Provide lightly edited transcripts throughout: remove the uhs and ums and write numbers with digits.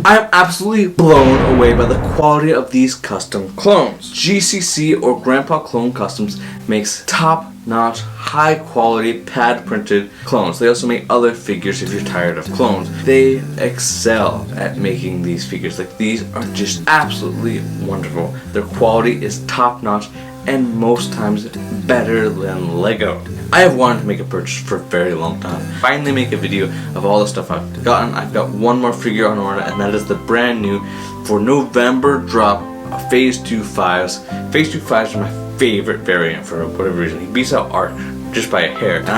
I'm absolutely blown away by the quality of these custom clones. GCC or Grandpa Clone Customs makes top-notch, high-quality, pad-printed clones. They also make other figures if you're tired of clones. They excel at making these figures. Like, these are just absolutely wonderful. Their quality is top-notch and most times better than Lego. I have wanted to make a purchase for a very long time. Finally make a video of all the stuff I've gotten. I've got one more figure on order, and that is the brand new for November drop Phase 2 5s. Phase 2 5s are my favorite variant for whatever reason. He beats out Arc just by a hair. And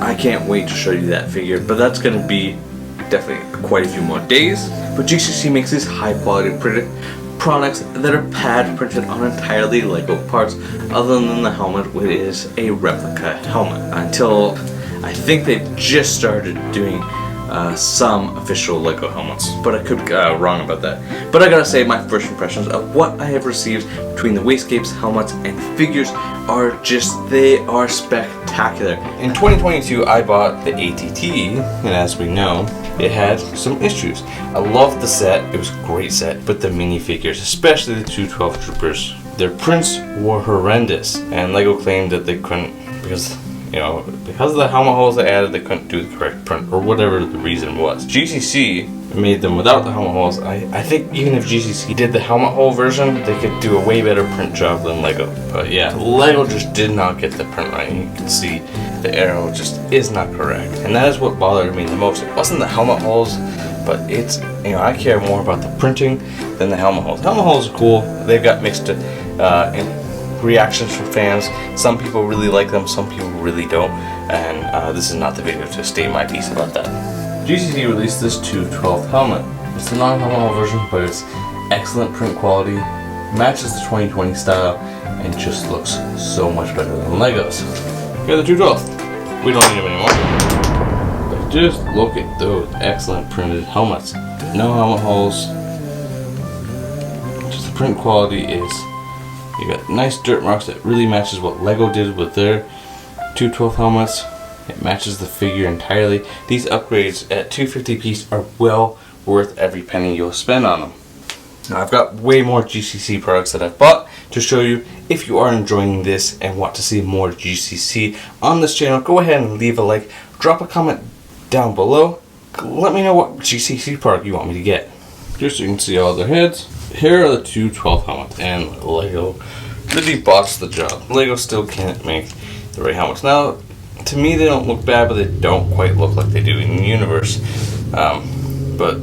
I can't wait to show you that figure, but that's gonna be definitely quite a few more days. But GCC makes these high quality printed products that are pad printed on entirely Lego parts, other than the helmet, which is a replica helmet. Until I think they just started doing some official Lego helmets, but I could be wrong about that. But I gotta say, my first impressions of what I have received between the wastegapes, helmets, and figures are they are spectacular. In 2022, I bought the ATT, and as we know, it had some issues. I loved the set, it was a great set, but the minifigures, especially the 212 Troopers, their prints were horrendous, and Lego claimed that they couldn't, because of the helmet holes they added, they couldn't do the correct print, or whatever the reason was. GCC made them without the helmet holes. I think even if GCC did the helmet hole version, they could do a way better print job than Lego. But yeah, Lego just did not get the print right. You can see the arrow just is not correct. And that is what bothered me the most. It wasn't the helmet holes, but it's, I care more about the printing than the helmet holes. Helmet holes are cool. They've got mixed reactions from fans. Some people really like them, some people really don't, and this is not the video to state my piece about that. GCC released this 212 helmet. It's the non-helmet hole version, but it's excellent print quality, matches the 2020 style, and just looks so much better than Legos. Okay, the 212. We don't need them anymore. But just look at those excellent printed helmets. No helmet holes. Just the print quality is, you got nice dirt marks that really matches what Lego did with their 212 helmets. It matches the figure entirely. These upgrades at $250 piece are well worth every penny you'll spend on them. Now I've got way more GCC products that I've bought to show you. If you are enjoying this and want to see more GCC on this channel, go ahead and leave a like, drop a comment down below. Let me know what GCC product you want me to get. Just so you can see all their heads. Here are the 212 helmets, and Lego really botched the job. Lego still can't make the right helmets. Now, to me they don't look bad, but they don't quite look like they do in the universe. But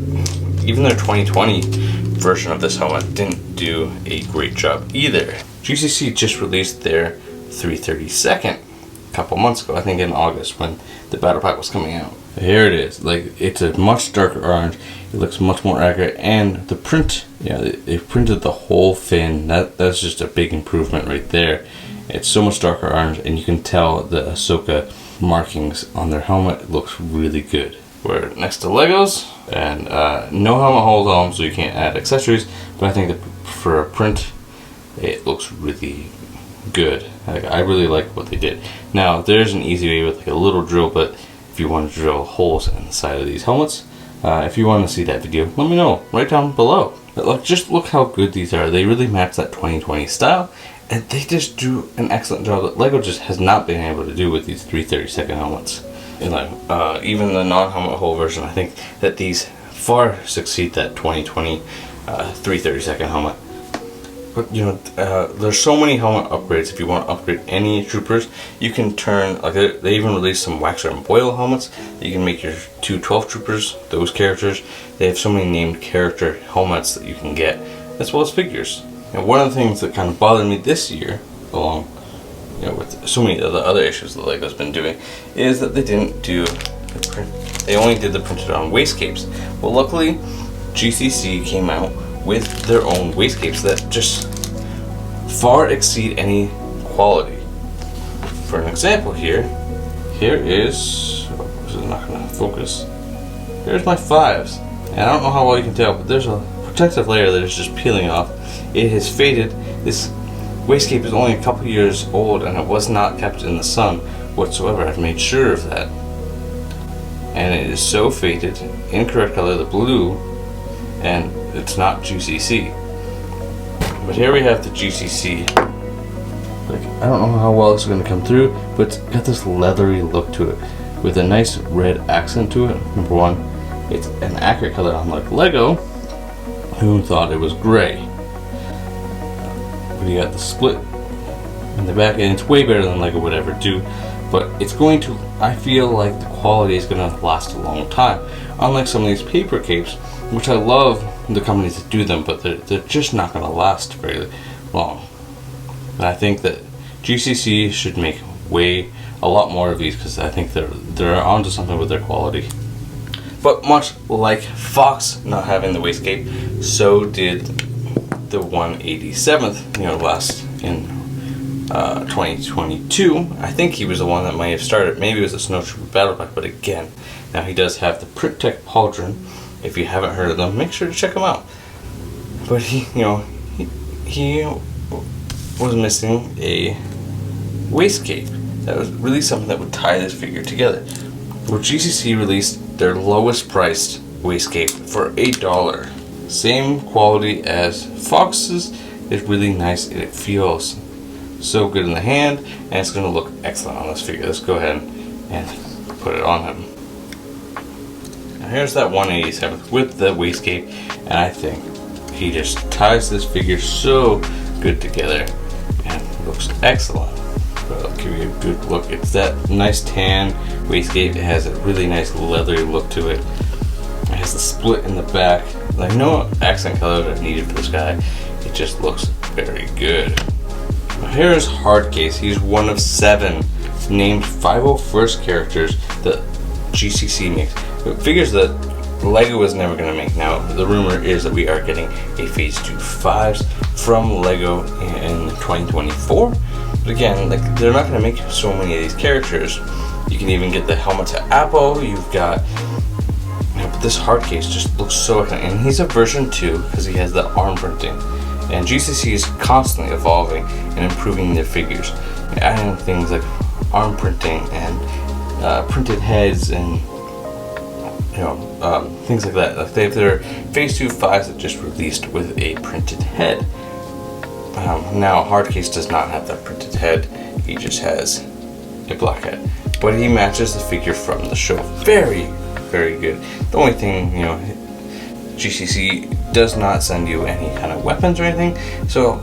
even their 2020 version of this helmet didn't do a great job either. GCC just released their 332nd a couple months ago, I think in August, when the battle pack was coming out. Here it is. Like, it's a much darker orange. It looks much more accurate, and the print, they printed the whole fin. That's just a big improvement right there. It's so much darker orange, and you can tell the Ahsoka markings on their helmet looks really good. We're next to Legos, and no helmet holes on them, so you can't add accessories, but I think that for a print, it looks really good. Like, I really like what they did. Now, there's an easy way with like a little drill, but if you want to drill holes in the side of these helmets, if you want to see that video, let me know right down below. But just look how good these are. They really match that 2020 style, and they just do an excellent job that Lego just has not been able to do with these 332nd helmets. And even the non-helmet hole version, I think that these far succeed that 2020 332nd helmet. But there's so many helmet upgrades. If you want to upgrade any troopers, you can turn, like they even released some Waxer and Boyle helmets. You can make your 212 troopers, those characters. They have so many named character helmets that you can get, as well as figures. And one of the things that kind of bothered me this year, along with so many of the other issues that Lego's been doing, is that they didn't do the print. They only did the printed on wastegapes. Well, luckily, GCC came out with their own wastegapes that just far exceed any quality. For an example here is not going to focus. Here's my 5s, and I don't know how well you can tell, but there's a protective layer that is just peeling off. It has faded. This wastecape is only a couple years old, and it was not kept in the sun whatsoever. I've made sure of that, and it is so faded, incorrect color. The blue and it's not GCC. But here we have the GCC. Like, I don't know how well it's going to come through, but it's got this leathery look to it with a nice red accent to it. Number one, it's an accurate color, unlike Lego, who thought it was gray. But you got the split in the back, and it's way better than Lego would ever do. But it's going to, I feel like the quality is going to last a long time. Unlike some of these paper capes, which I love the companies that do them, but they're just not going to last very long. And I think that GCC should make a lot more of these, because I think they're onto something with their quality. But much like Fox not having the waistcape, so did the 187th, last in 2022. I think he was the one that might have started. Maybe it was a Snow Trooper Battle Pack, but again, now he does have the Print Tech Pauldron. If you haven't heard of them, make sure to check them out. But he was missing a waistcape. That was really something that would tie this figure together. Well, GCC released their lowest priced waistcape for $8. Same quality as Fox's. It's really nice and it feels so good in the hand, and it's going to look excellent on this figure. Let's go ahead and put it on him. Now here's that 187th with the waistcape, and I think he just ties this figure so good together and looks excellent. But I'll give you a good look. It's that nice tan waistcape. It has a really nice leathery look to it. It has the split in the back. Like, no accent colors are needed for this guy. It just looks very good. Now here is Hardcase. He's one of 7 named 501st characters that GCC makes. But figures that Lego is never going to make. Now, the rumor is that we are getting a Phase 2 5s from Lego in 2024. But again, like, they're not going to make so many of these characters. You can even get the helmets at Apple. You've got, but this Hardcase just looks so excellent. And he's a version 2 because he has the arm printing. And GCC is constantly evolving and improving their figures, adding things like arm printing and printed heads and things like that. Like, they have their Phase 2 5s that just released with a printed head. Now Hardcase does not have that printed head. He just has a black head, but he matches the figure from the show. Very, very good. The only thing, GCC does not send you any kind of weapons or anything, so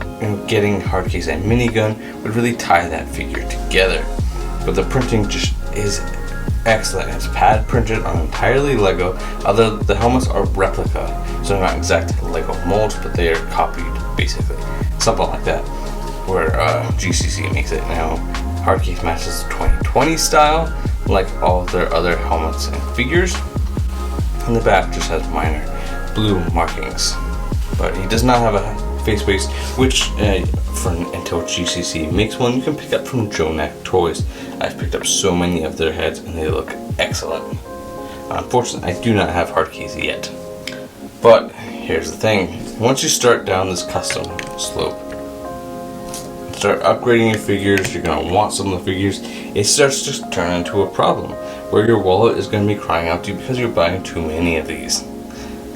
getting Hardcase a minigun would really tie that figure together. But the printing just is excellent. It's pad printed on entirely Lego, although the helmets are replica, so they're not exact Lego molds, but they are copied, basically. Something like that, where GCC makes it. Now, Hardcase matches the 2020 style, like all of their other helmets and figures. And the back just has minor blue markings. But he does not have a face waist, which until GCC makes one, you can pick up from Jonak Toys. I've picked up so many of their heads and they look excellent. Unfortunately, I do not have Hardcase yet. But here's the thing. Once you start down this custom slope, start upgrading your figures, you're going to want some of the figures, it starts to turn into a problem where your wallet is going to be crying out to you because you're buying too many of these.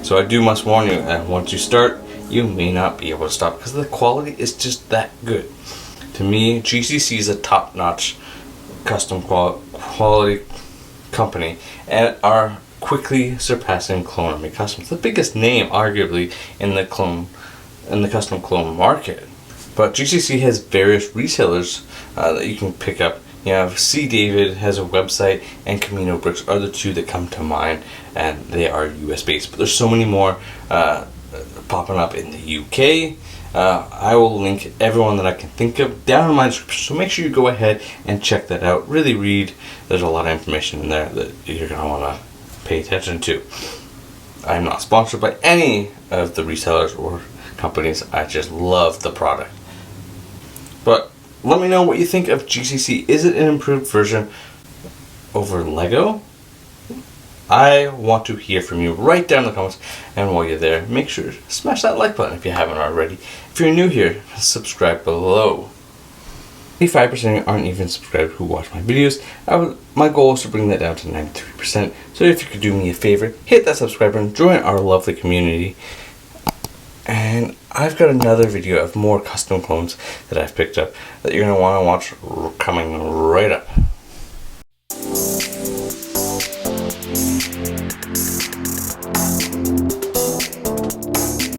So I must warn you that once you start, you may not be able to stop because the quality is just that good. To me, GCC is a top-notch custom quality company and are quickly surpassing Clone Army Customs, the biggest name arguably in the custom clone market. But GCC has various resellers that you can pick up. You have C. David has a website, and Camino Bricks are the 2 that come to mind, and they are US based. But there's so many more popping up in the UK. I will link everyone that I can think of down in my description, so make sure you go ahead and check that out. Really read. There's a lot of information in there that you're going to want to pay attention to. I'm not sponsored by any of the resellers or companies. I just love the product. But let me know what you think of GCC. Is it an improved version over Lego? I want to hear from you. Write down in the comments, and while you're there, make sure to smash that like button if you haven't already. If you're new here, subscribe below. 85% aren't even subscribed who watch my videos. My goal is to bring that down to 93%. So if you could do me a favor, hit that subscribe button, join our lovely community. And I've got another video of more custom clones that I've picked up that you're going to want to watch coming right up.